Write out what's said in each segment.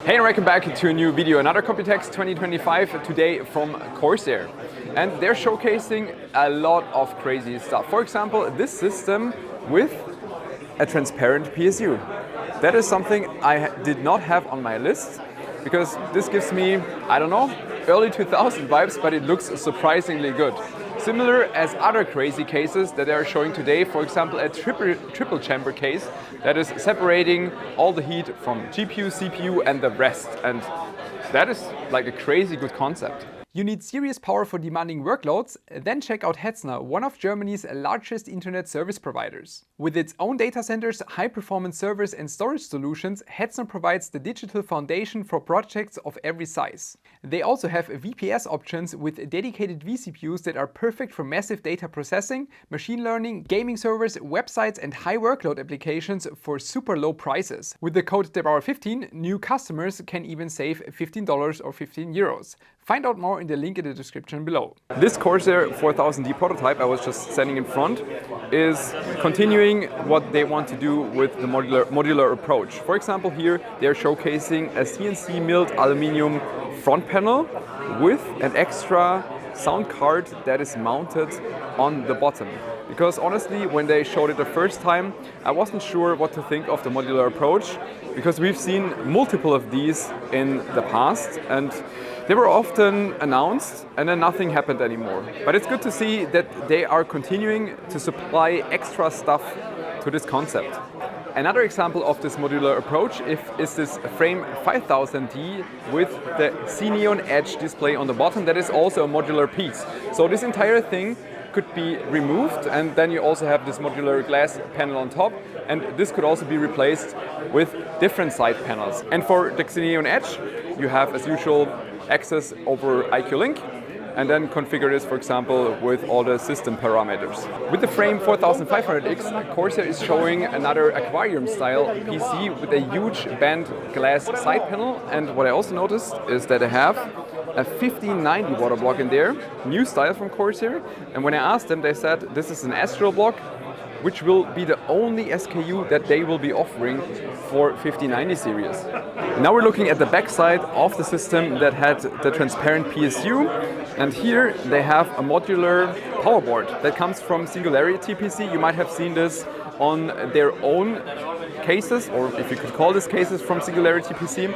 Hey and welcome back to a new video, another Computex 2025 today from Corsair. And they're showcasing a lot of crazy stuff. For example, this system with a transparent PSU. That is something I did not have on my list because this gives me, I don't know, early 2000 vibes, but it looks surprisingly good. Similar as other crazy cases that they are showing today, for example, a triple chamber case that is separating all the heat from GPU, CPU and the rest. And that is like a crazy good concept. You need serious power for demanding workloads? Then check out Hetzner, one of Germany's largest internet service providers. With its own data centers, high-performance servers and storage solutions, Hetzner provides the digital foundation for projects of every size. They also have VPS options with dedicated vCPUs that are perfect for massive data processing, machine learning, gaming servers, websites and high workload applications for super low prices. With the code DEBAUER15, new customers can even save $15 or €15. Find out more in the link in the description below. This Corsair 4000D prototype I was just standing in front is continuing what they want to do with the modular approach. For example, here they're showcasing a CNC milled aluminum front panel with an extra sound card that is mounted on the bottom. Because honestly, when they showed it the first time, I wasn't sure what to think of the modular approach, because we've seen multiple of these in the past and they were often announced and then nothing happened anymore. But it's good to see that they are continuing to supply extra stuff to this concept. Another example of this modular approach is this Frame 5000D with the Xeneon Edge display on the bottom that is also a modular piece. So this entire thing could be removed and then you also have this modular glass panel on top, and this could also be replaced with different side panels. And for the Xeneon Edge you have, as usual, access over IQ Link and then configure this, for example, with all the system parameters. With the Frame 4500X, Corsair is showing another aquarium style PC with a huge band glass side panel, and what I also noticed is that they have a 1590 water block in there, new style from Corsair, and when I asked them they said this is an Astral block, which will be the only SKU that they will be offering for 5090 series. Now we're looking at the back side of the system that had the transparent PSU, and here they have a modular powerboard that comes from Singularity PC. You might have seen this on their own cases, or if you could call this cases from Singularity PC.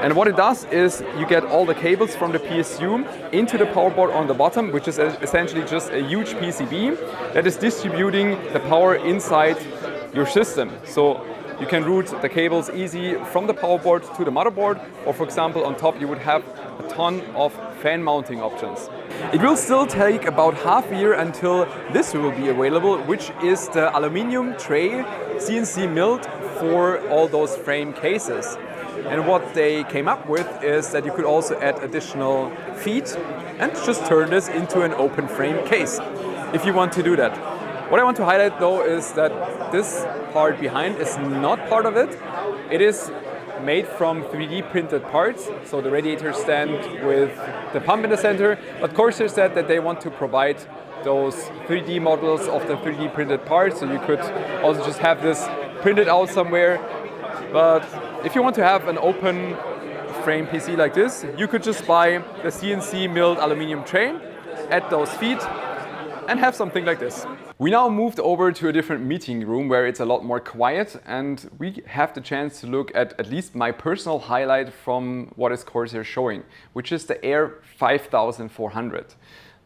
And what it does is you get all the cables from the PSU into the powerboard on the bottom, which is essentially just a huge PCB that is distributing the power inside your system. So you can route the cables easy from the powerboard to the motherboard, or for example on top you would have a ton of fan mounting options. It will still take about half a year until this will be available, which is the aluminium tray CNC milled for all those frame cases. And what they came up with is that you could also add additional feet and just turn this into an open frame case if you want to do that. What I want to highlight though is that this part behind is not part of it. It is made from 3D printed parts, so the radiator stand with the pump in the center, but Corsair said that they want to provide those 3D models of the 3D printed parts, so you could also just have this printed out somewhere. But if you want to have an open frame PC like this, you could just buy the CNC milled aluminum tray, add those feet and have something like this. We now moved over to a different meeting room where it's a lot more quiet, and we have the chance to look at least my personal highlight from what is Corsair showing, which is the Air 5400.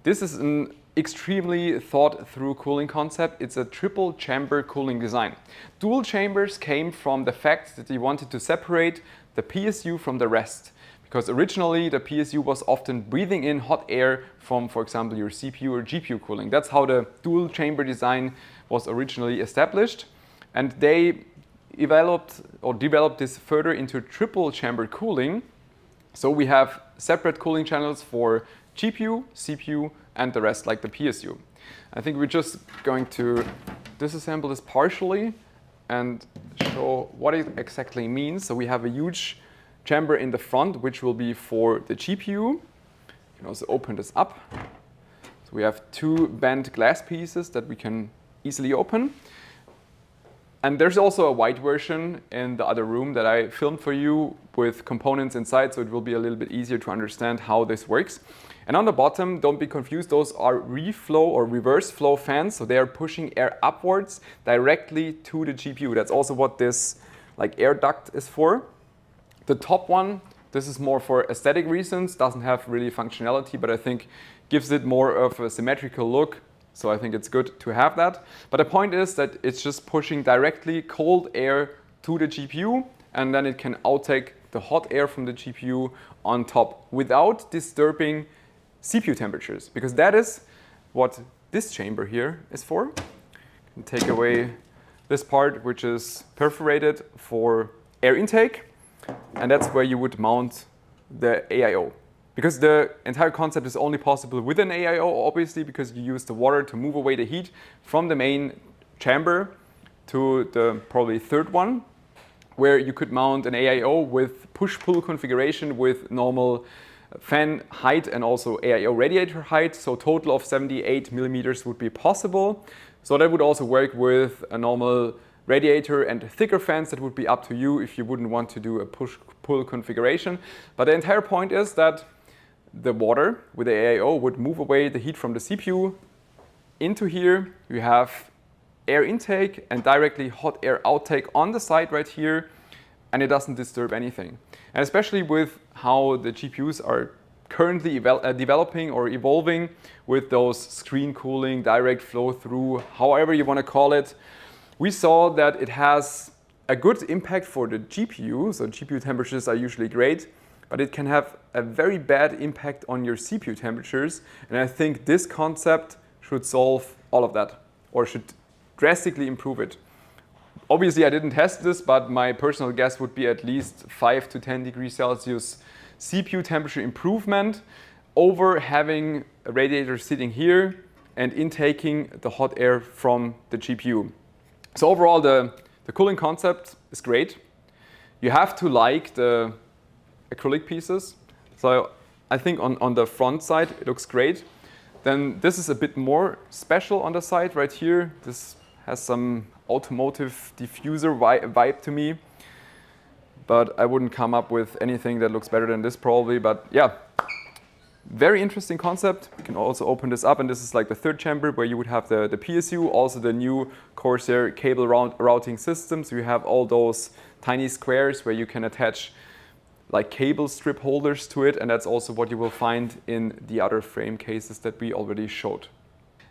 This is an extremely thought through cooling concept. It's a triple chamber cooling design. Dual chambers came from the fact that they wanted to separate the PSU from the rest. Because originally the PSU was often breathing in hot air from, for example, your CPU or GPU cooling. That's how the dual chamber design was originally established. And they developed this further into triple chamber cooling. So we have separate cooling channels for GPU, CPU, and the rest, like the PSU. I think we're just going to disassemble this partially and show what it exactly means. So we have a huge chamber in the front, which will be for the GPU. You can also open this up. So we have two bent glass pieces that we can easily open. And there's also a white version in the other room that I filmed for you with components inside, so it will be a little bit easier to understand how this works. And on the bottom, don't be confused, those are reflow or reverse flow fans, so they are pushing air upwards directly to the GPU. That's also what this like air duct is for. The top one, this is more for aesthetic reasons, doesn't have really functionality, but I think gives it more of a symmetrical look. So I think it's good to have that. But the point is that it's just pushing directly cold air to the GPU, and then it can outtake the hot air from the GPU on top without disturbing CPU temperatures, because that is what this chamber here is for. You can take away this part, which is perforated for air intake, and that's where you would mount the AIO. Because the entire concept is only possible with an AIO, obviously, because you use the water to move away the heat from the main chamber to the probably third one, where you could mount an AIO with push-pull configuration with normal fan height and also AIO radiator height. So total of 78 millimeters would be possible. So that would also work with a normal radiator and thicker fans. That would be up to you if you wouldn't want to do a push-pull configuration. But the entire point is that the water with the AIO would move away the heat from the CPU into here. You have air intake and directly hot air outtake on the side right here, and it doesn't disturb anything. And especially with how the GPUs are currently developing or evolving with those screen cooling, direct flow through, however you want to call it, we saw that it has a good impact for the GPU. So GPU temperatures are usually great, but it can have a very bad impact on your CPU temperatures. And I think this concept should solve all of that, or should drastically improve it. Obviously, I didn't test this, but my personal guess would be at least 5 to 10 degrees Celsius CPU temperature improvement over having a radiator sitting here and intaking the hot air from the GPU. So overall, the cooling concept is great. You have to like the acrylic pieces. So I think on the front side, it looks great. Then this is a bit more special on the side right here. This has some automotive diffuser vibe to me, but I wouldn't come up with anything that looks better than this probably. But yeah, very interesting concept. We can also open this up, and this is like the third chamber where you would have the PSU, also the new Corsair cable routing system. So you have all those tiny squares where you can attach like cable strip holders to it, and that's also what you will find in the other frame cases that we already showed.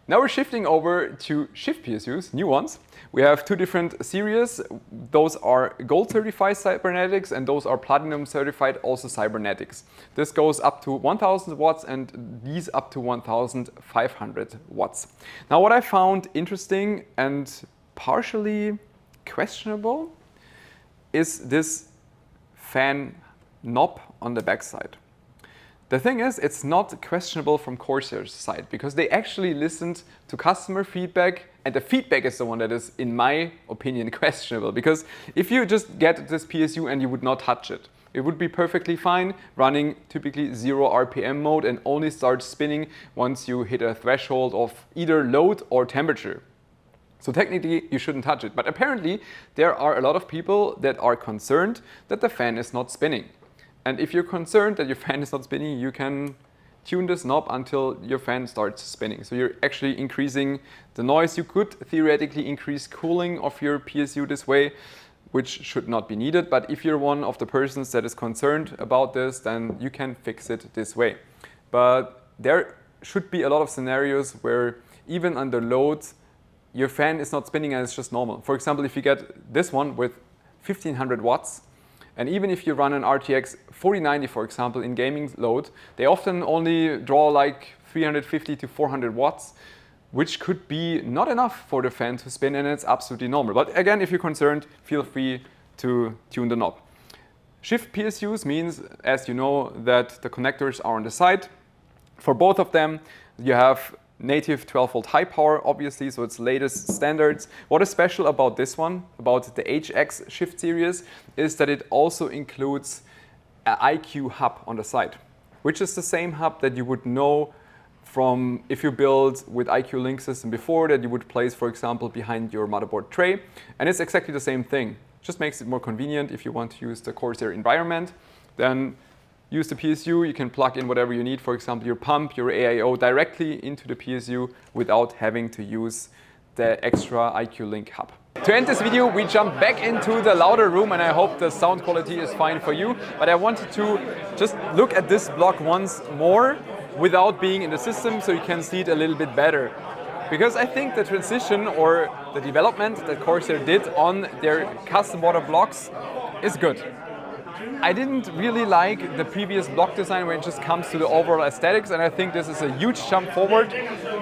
Now we're shifting over to Shift PSUs, new ones. We have two different series. Those are gold certified cybernetics, and those are platinum certified also cybernetics. This goes up to 1000 watts and these up to 1500 watts. Now what I found interesting and partially questionable is this fan knob on the back side. The thing is, it's not questionable from Corsair's side, because they actually listened to customer feedback, and the feedback is the one that is, in my opinion, questionable. Because if you just get this PSU and you would not touch it, it would be perfectly fine running typically 0 RPM mode and only start spinning once you hit a threshold of either load or temperature. So technically, you shouldn't touch it. But apparently, there are a lot of people that are concerned that the fan is not spinning. And if you're concerned that your fan is not spinning, you can tune this knob until your fan starts spinning. So you're actually increasing the noise. You could theoretically increase cooling of your PSU this way, which should not be needed. But if you're one of the persons that is concerned about this, then you can fix it this way. But there should be a lot of scenarios where even under load, your fan is not spinning and it's just normal. For example, if you get this one with 1500 watts, and even if you run an RTX 4090, for example, in gaming load, they often only draw like 350 to 400 watts, which could be not enough for the fan to spin, and it's absolutely normal. But again, if you're concerned, feel free to tune the knob. Shift PSUs means, as you know, that the connectors are on the side. For both of them, you have native 12-volt high power, obviously, so it's latest standards. What is special about this one, about the HX Shift series, is that it also includes an IQ hub on the side, which is the same hub that you would know from if you build with IQ Link system before that you would place, for example, behind your motherboard tray. And it's exactly the same thing. Just makes it more convenient if you want to use the Corsair environment. Then use the PSU, you can plug in whatever you need, for example, your pump, your AIO directly into the PSU without having to use the extra IQ Link hub. To end this video, we jump back into the louder room, and I hope the sound quality is fine for you. But I wanted to just look at this block once more without being in the system so you can see it a little bit better. Because I think the transition or the development that Corsair did on their custom water blocks is good. I didn't really like the previous block design when it just comes to the overall aesthetics, and I think this is a huge jump forward.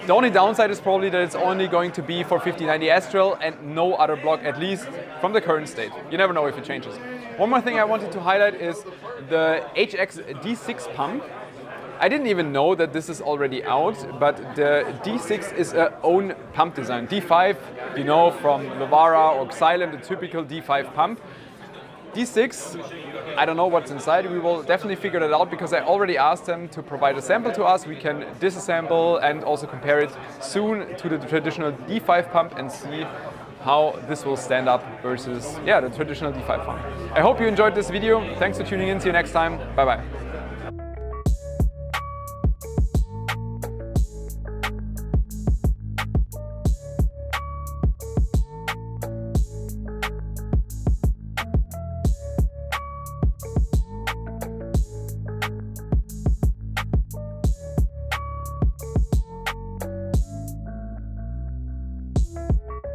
The only downside is probably that it's only going to be for 5090 Astral and no other block, at least from the current state. You never know if it changes. One more thing I wanted to highlight is the HX D6 pump. I didn't even know that this is already out, but the D6 is a own pump design. D5, you know, from Lovara or Xylem, the typical D5 pump. D6, I don't know what's inside. We will definitely figure that out because I already asked them to provide a sample to us. We can disassemble and also compare it soon to the traditional D5 pump and see how this will stand up versus the traditional D5 pump. I hope you enjoyed this video. Thanks for tuning in. See you next time. Bye bye.